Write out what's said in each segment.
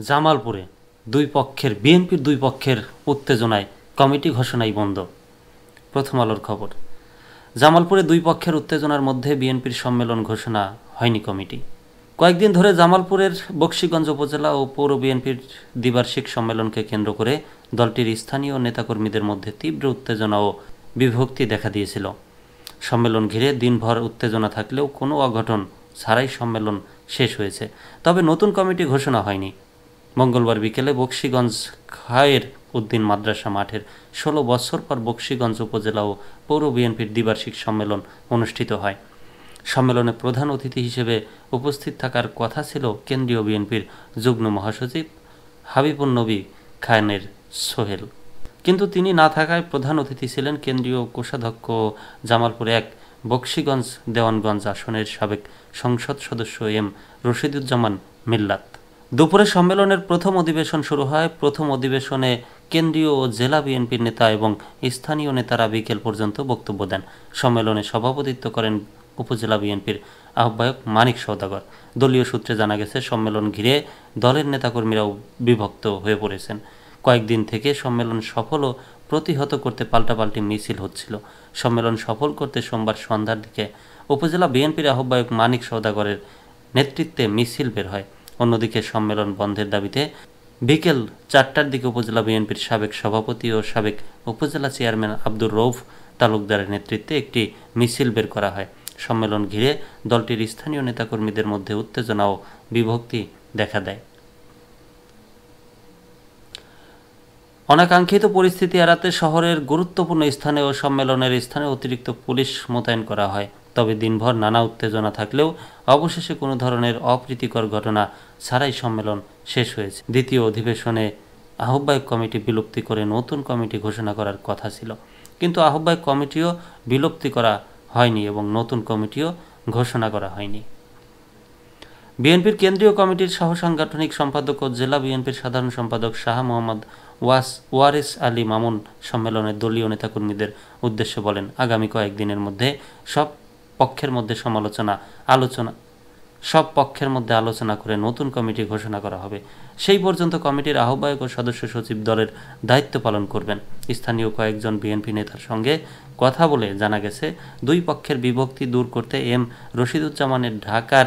জামালপুরে বিএনপির দুই পক্ষের উত্তেজনায় কমিটি ঘোষণাই বন্ধ। প্রথম আলোর খবর। জামালপুরে দুই পক্ষের উত্তেজনার মধ্যে বিএনপির সম্মেলন ঘোষণা হয়নি কমিটি। কয়েকদিন ধরে জামালপুরের বকশীগঞ্জ উপজেলা ও পৌর বিএনপির দ্বিবার্ষিক সম্মেলনকে কেন্দ্র করে দলটির স্থানীয় নেতাকর্মীদের মধ্যে তীব্র উত্তেজনা ও বিভক্তি দেখা দিয়েছিল। সম্মেলন ঘিরে দিনভর উত্তেজনা থাকলেও কোনো অঘটন ছাড়াই সম্মেলন শেষ হয়েছে। তবে নতুন কমিটি ঘোষণা হয়নি। মঙ্গলবার বিকেলে বকশীগঞ্জ খায়ের উদ্দিন মাদ্রাসা মাঠের ১৬ বছর পর বকশীগঞ্জ উপজেলা ও পৌর বিএনপির দ্বিবার্ষিক সম্মেলন অনুষ্ঠিত হয়। সম্মেলনে প্রধান অতিথি হিসেবে উপস্থিত থাকার কথা ছিল কেন্দ্রীয় বিএনপির যুগ্ম মহাসচিব হাবিবুন-নবী খানের সোহেল, কিন্তু তিনি না থাকায় প্রধান অতিথি ছিলেন কেন্দ্রীয় কোষাধ্যক্ষ ও জামালপুর ১ বকশীগঞ্জ দেওয়ানগঞ্জ আসনের সাবেক সংসদ সদস্য এম রশিদুজ্জামান মিল্লাত। দুপুরে সম্মেলনের প্রথম অধিবেশন শুরু হয়। প্রথম অধিবেশনে কেন্দ্রীয় ও জেলা বিএনপির নেতা এবং স্থানীয় নেতারা বিকেল পর্যন্ত বক্তব্য দেন। সম্মেলনে সভাপতিত্ব করেন উপজেলা বিএনপির আহ্বায়ক মানিক সওদাগর। দলীয় সূত্রে জানা গেছে, সম্মেলন ঘিরে দলের নেতাকর্মীরাও বিভক্ত হয়ে পড়েছেন। কয়েকদিন থেকে সম্মেলন সফল ও প্রতিহত করতে পাল্টাপাল্টি মিছিল হচ্ছিল। সম্মেলন সফল করতে সোমবার সন্ধ্যার দিকে উপজেলা বিএনপির আহ্বায়ক মানিক সওদাগরের নেতৃত্বে মিছিল বের হয়। অন্যদিকে সম্মেলন বন্ধের দাবিতে বিকেল ৪টার দিকে উপজেলা বিএনপির সাবেক সভাপতি ও সাবেক উপজেলা চেয়ারম্যান আব্দুর রউফ তালুকদারের নেতৃত্বে একটি মিছিল বের করা হয়। সম্মেলন ঘিরে দলটির স্থানীয় নেতাকর্মীদের মধ্যে উত্তেজনা ও বিভক্তি দেখা দেয়। অনাকাঙ্ক্ষিত পরিস্থিতি এড়াতে শহরের গুরুত্বপূর্ণ স্থানে ও সম্মেলনের স্থানে অতিরিক্ত পুলিশ মোতায়েন করা হয়। তবে দিনভর নানা উত্তেজনা থাকলেও অবশেষে কোনো ধরনের অপ্রীতিকর ঘটনা ছাড়াই সম্মেলন শেষ হয়েছে। দ্বিতীয় অধিবেশনে আহ্বায়ক কমিটি বিলুপ্তি করে নতুন কমিটি ঘোষণা করার কথা ছিল, কিন্তু আহ্বায়ক কমিটিও বিলুপ্তি করা হয়নি এবং নতুন কমিটিও ঘোষণা করা হয়নি। বিএনপির কেন্দ্রীয় কমিটির সহসাংগঠনিক সম্পাদক ও জেলা বিএনপির সাধারণ সম্পাদক শাহ মোহাম্মদ ওয়ারেস আলী মামুন সম্মেলনের দলীয় নেতাকর্মীদের উদ্দেশ্যে বলেন, আগামী কয়েকদিনের মধ্যে সব পক্ষের মধ্যে আলোচনা করে নতুন কমিটি ঘোষণা করা হবে। সেই পর্যন্ত কমিটির আহ্বায়ক ও সদস্য সচিব দলের দায়িত্ব পালন করবেন। স্থানীয় কয়েকজন বিএনপি নেতার সঙ্গে কথা বলে জানা গেছে, দুই পক্ষের বিভক্তি দূর করতে এম রশিদুজ্জামানের ঢাকার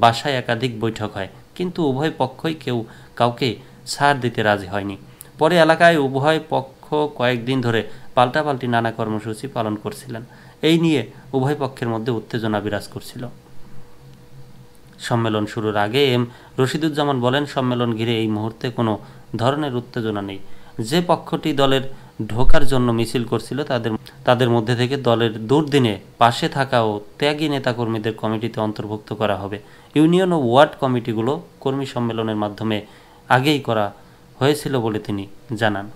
বাসায় একাধিক বৈঠক হয়, কিন্তু উভয় পক্ষই কেউ কাউকে ছাড় দিতে রাজি হয়নি। পরে এলাকায় উভয় পক্ষ কয়েকদিন ধরে পাল্টাপাল্টি নানা কর্মসূচি পালন করছিলেন। এই নিয়ে উভয় পক্ষের মধ্যে উত্তেজনা বিরাজ করছিল। সম্মেলন শুরুর আগে এম রশিদুজ্জামান বলেন, সম্মেলন ঘিরে এই মুহূর্তে কোনো ধরনের উত্তেজনা নেই। যে পক্ষটি দলের ঢোকার জন্য মিছিল করছিল তাদের মধ্যে থেকে দলের দুর্দিনে পাশে থাকা ও ত্যাগী নেতাকর্মীদের কমিটিতে অন্তর্ভুক্ত করা হবে। ইউনিয়ন ও ওয়ার্ড কমিটিগুলো কর্মী সম্মেলনের মাধ্যমে আগেই করা হয়েছিল বলে তিনি জানান।